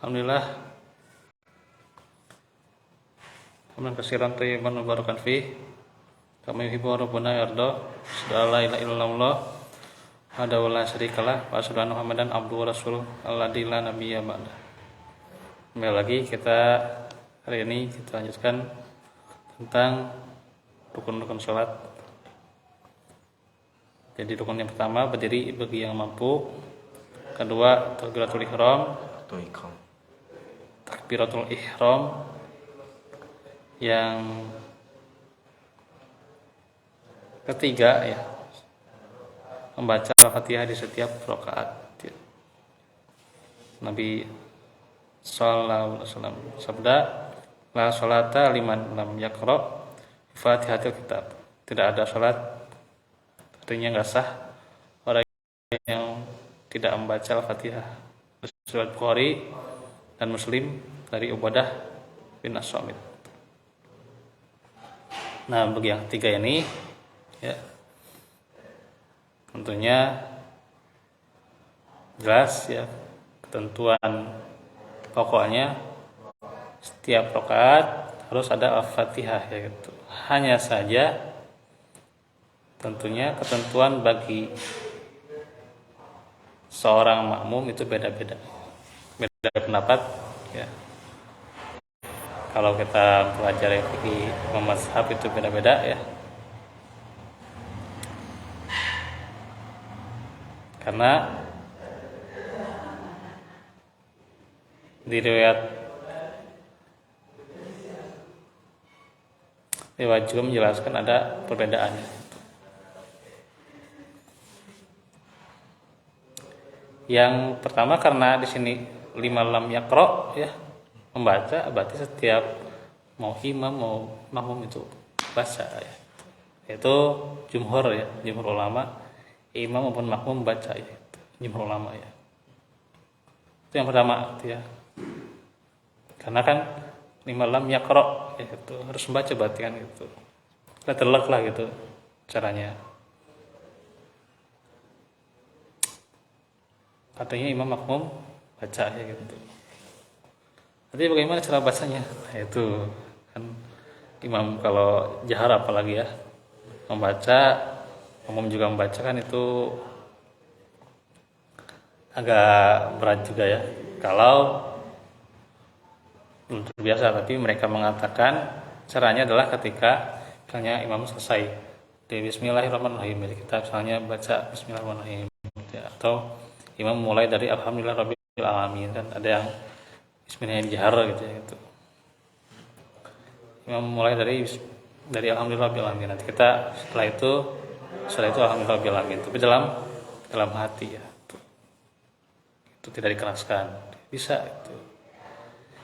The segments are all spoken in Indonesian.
Alhamdulillah, hamdan katsiran thayyiban mubarakan fi kama yuhibbu rabbuna yarda. Asyhadu la ilaha illallah wahdahu la syarikalah wa asyhadu anna Muhammadan abduhu wa rasuluh alladzi la nabiyya ba'da. Kembali lagi hari ini kita lanjutkan tentang rukun-rukun salat. Jadi rukun yang pertama berdiri bagi yang mampu. Kedua takbiratul ihram. Takbiratul ihram. Yang ketiga ya, membaca Al-Fatihah di setiap rakaat. Nabi sallallahu alaihi wasallam sabda, la sholata liman lam yaqra Fatihatul kitab. Tidak ada salat, artinya enggak sah orang yang tidak membaca Al-Fatihah. Riwayat Bukhari dan Muslim dari Ubadah bin As-Samit. Nah, bagi yang ketiga ini ya, tentunya jelas ya, ketentuan pokoknya setiap rakaat harus ada Al-Fatihah ya gitu. Hanya saja tentunya ketentuan bagi seorang makmum itu beda-beda. Beda pendapat ya. Kalau kita pelajari fikih mazhab itu beda-beda ya. Karena di riwayat juga menjelaskan ada perbedaannya. Yang pertama karena di sini lima lam yaqra ya, membaca berarti setiap mau imam mau makmum itu baca ya. Itu jumhur ya, jumhur ulama, imam maupun makmum baca ya. Jumhur ulama ya. Itu yang pertama ya. Karena kan lima lam yaqra ya, itu harus membaca berarti kan gitu. Kita telak lah gitu caranya. Katanya imam makmum baca ya gitu. Nanti bagaimana cara bacanya? Nah, itu kan imam kalau jahar apalagi ya, membaca, makmum juga membaca kan itu agak berat juga ya. Kalau belum terbiasa, tapi mereka mengatakan caranya adalah ketika misalnya imam selesai di Bismillahirrahmanirrahim, jadi kita misalnya baca Bismillahirrahmanirrahim ya, atau imam mulai dari Alhamdulillahirabbil alamin, kan ada yang Bismillahirrahmanirrahim jahar gitu ya gitu. Imam mulai dari Alhamdulillahirabbil alamin. Nanti kita setelah itu Alhamdulillahirabbil alamin. Tapi dalam hati ya. Itu tidak dikeraskan. Bisa itu.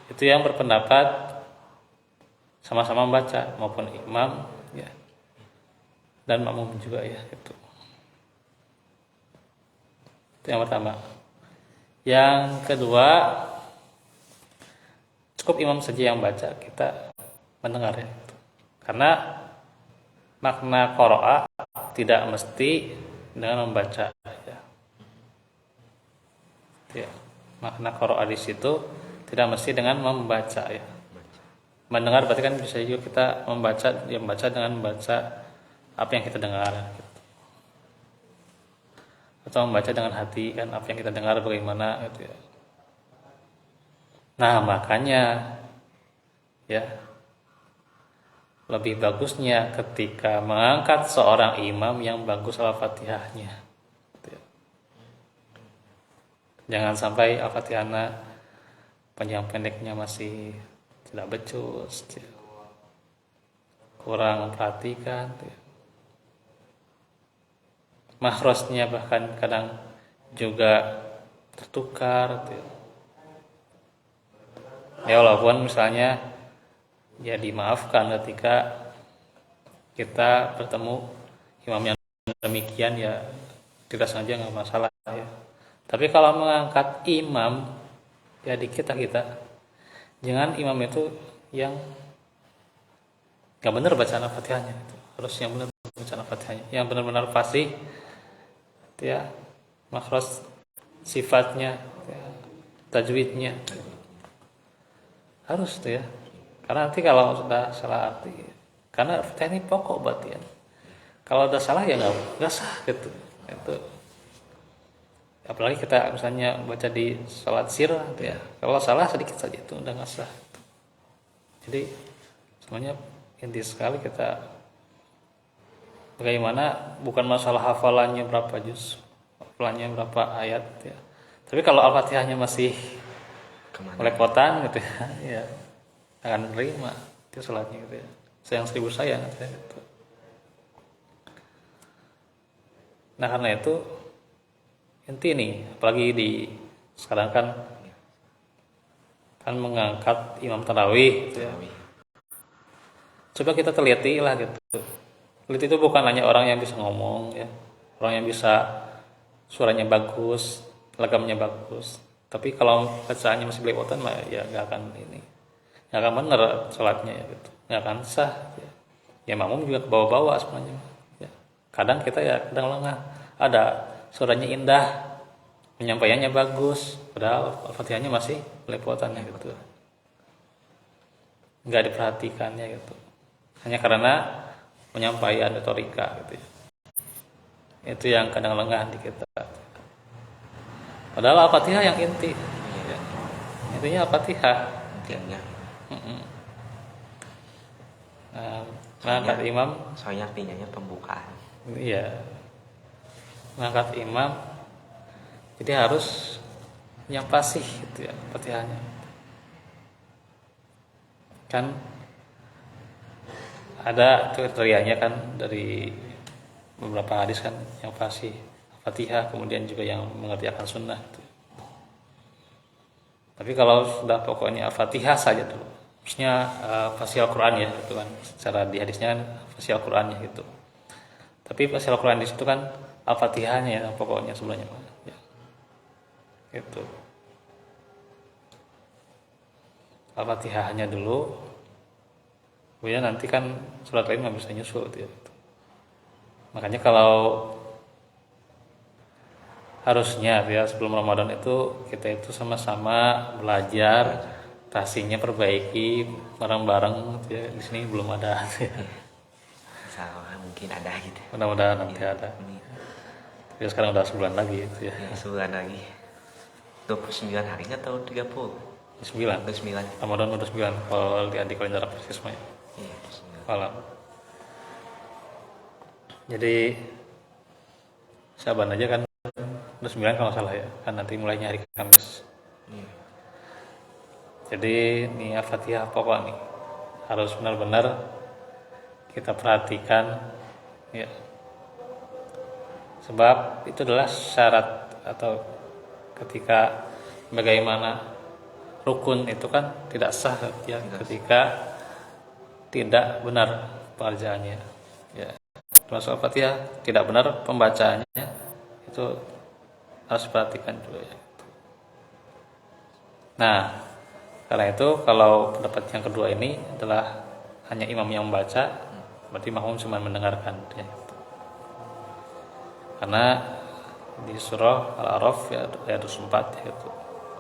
Itu yang berpendapat sama-sama membaca maupun imam ya. Dan makmum juga ya itu. Itu yang pertama. Yang kedua, cukup imam saja yang baca, kita mendengar ya. Karena makna qira'a tidak mesti dengan membaca ya. Ya. Makna qira'a di situ tidak mesti dengan membaca ya. Mendengar berarti kan bisa juga kita membaca dengan membaca apa yang kita dengar gitu. Atau membaca dengan hati kan apa yang kita dengar bagaimana gitu ya. Nah, makanya ya, lebih bagusnya ketika mengangkat seorang imam yang bagus Al-Fatihahnya. Jangan sampai Al-Fatihahnya panjang pendeknya masih tidak becus, kurang memperhatikan. Makhrajnya bahkan kadang juga tertukar. Ya walaupun misalnya ya dimaafkan ketika kita bertemu imam yang demikian ya, tidak sengaja nggak masalah ya. Tapi kalau mengangkat imam ya di kita jangan imam itu yang nggak benar bacaan Al-Fatihahnya itu. Harus yang benar bacaan Al-Fatihahnya, yang benar-benar fasih ya, makhraj sifatnya ya, tajwidnya harus tuh ya, karena nanti kalau sudah salah arti, karena teknik pokok berarti ya, kalau udah salah ya nggak sah gitu itu. Apalagi kita misalnya baca di salat sirah gitu ya, kalau salah sedikit saja itu udah nggak sah. Jadi semuanya inti sekali kita bagaimana, bukan masalah hafalannya berapa juz, hafalannya berapa ayat ya, tapi kalau Al-Fatihahnya masih melepotan gitu ya, ya akan menerima itu sholatnya gitu ya, sayang seribu sayang gitu. Nah karena itu inti nih, apalagi di sekarang kan mengangkat imam tarawih gitu ya. Coba kita teliti lah gitu. Teliti itu bukan hanya orang yang bisa ngomong ya, orang yang bisa suaranya bagus, legamnya bagus. Tapi kalau bacaannya masih belepotan mah ya nggak akan nggak akan bener sholatnya ya gitu, nggak akan sah. Ya makmum juga ke bawah-bawah semuanya. Ya. Kadang kita ya kadang lengah, ada suaranya indah, penyampaiannya bagus, padahal Al-Fatihahnya masih belepotannya gitu, nggak diperhatikannya gitu, hanya karena penyampaian retorika gitu ya. Itu yang kadang lengah di kita. Padahal Al-Fatihah yang inti. Ya. Intinya Al-Fatihah. Intinya. Mengangkat imam. Soalnya artinya pembukaan. Iya. Mengangkat imam. Jadi harus yang fasih gitu ya Al-Fatihahnya. Kan ada kriterianya kan dari beberapa hadis kan, yang fasih Al-Fatihah, kemudian juga yang mengerjakan sunnah gitu. Tapi kalau sudah pokoknya Al-Fatihah saja dulu, maksudnya fasih Al-Quran ya itu kan, secara di hadisnya kan fasih Al-Qurannya gitu. Tapi fasih Al-Quran di situ kan Al-Fatihahnya ya pokoknya sebenarnya ya. Gitu. Al-Fatihahnya dulu, kemudian nanti kan surat lain nggak bisa nyusul gitu ya. Makanya kalau harusnya ya sebelum Ramadan itu kita itu sama-sama belajar, tasingnya perbaiki bareng-bareng gitu ya. Di sini belum ada ya. Salah mungkin ada gitu. Mudah-mudahan nanti ada. Tapi sekarang udah sebulan lagi itu ya. Sebulan lagi. 29 hari atau 30? 9. Ramadan udah 9 kalau lihat di kalender Aprisisma ya. Iya, Malam. Jadi Syaban aja kan udah 9 kalau salah ya, kan nanti mulainya hari Kamis. Jadi ini Al-Fatihah pokok nih harus benar-benar kita perhatikan ya, sebab itu adalah syarat atau ketika bagaimana rukun itu kan tidak sah ya ketika tidak benar pengerjaannya ya. Termasuk Al-Fatihah tidak benar pembacaannya, itu harus perhatikan dulu ya. Nah, karena itu kalau pendapat yang kedua ini adalah hanya imam yang membaca, berarti makmum cuma mendengarkan ya. Karena di surah Al-A'raf ya ayat 24 gitu.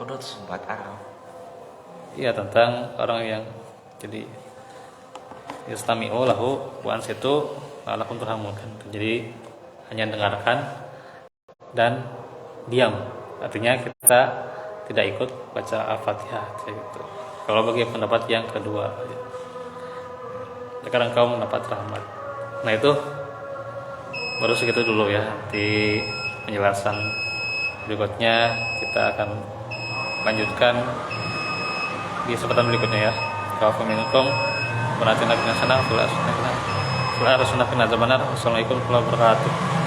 Oh, 24 Araf. Iya, tentang orang yang jadi yastami'u lahu wa ansitu la'allakum turhamun. Jadi hanya dengarkan dan diam. Artinya kita tidak ikut baca Al-Fatihah gitu. Kalau bagi pendapat yang kedua, sekarang kau mendapat rahmat. Nah itu baru segitu dulu ya. Nanti penjelasan berikutnya kita akan lanjutkan di kesempatan berikutnya ya. Kalau minkum berarti nabi nasana, assalamualaikum warahmatullahi wabarakatuh.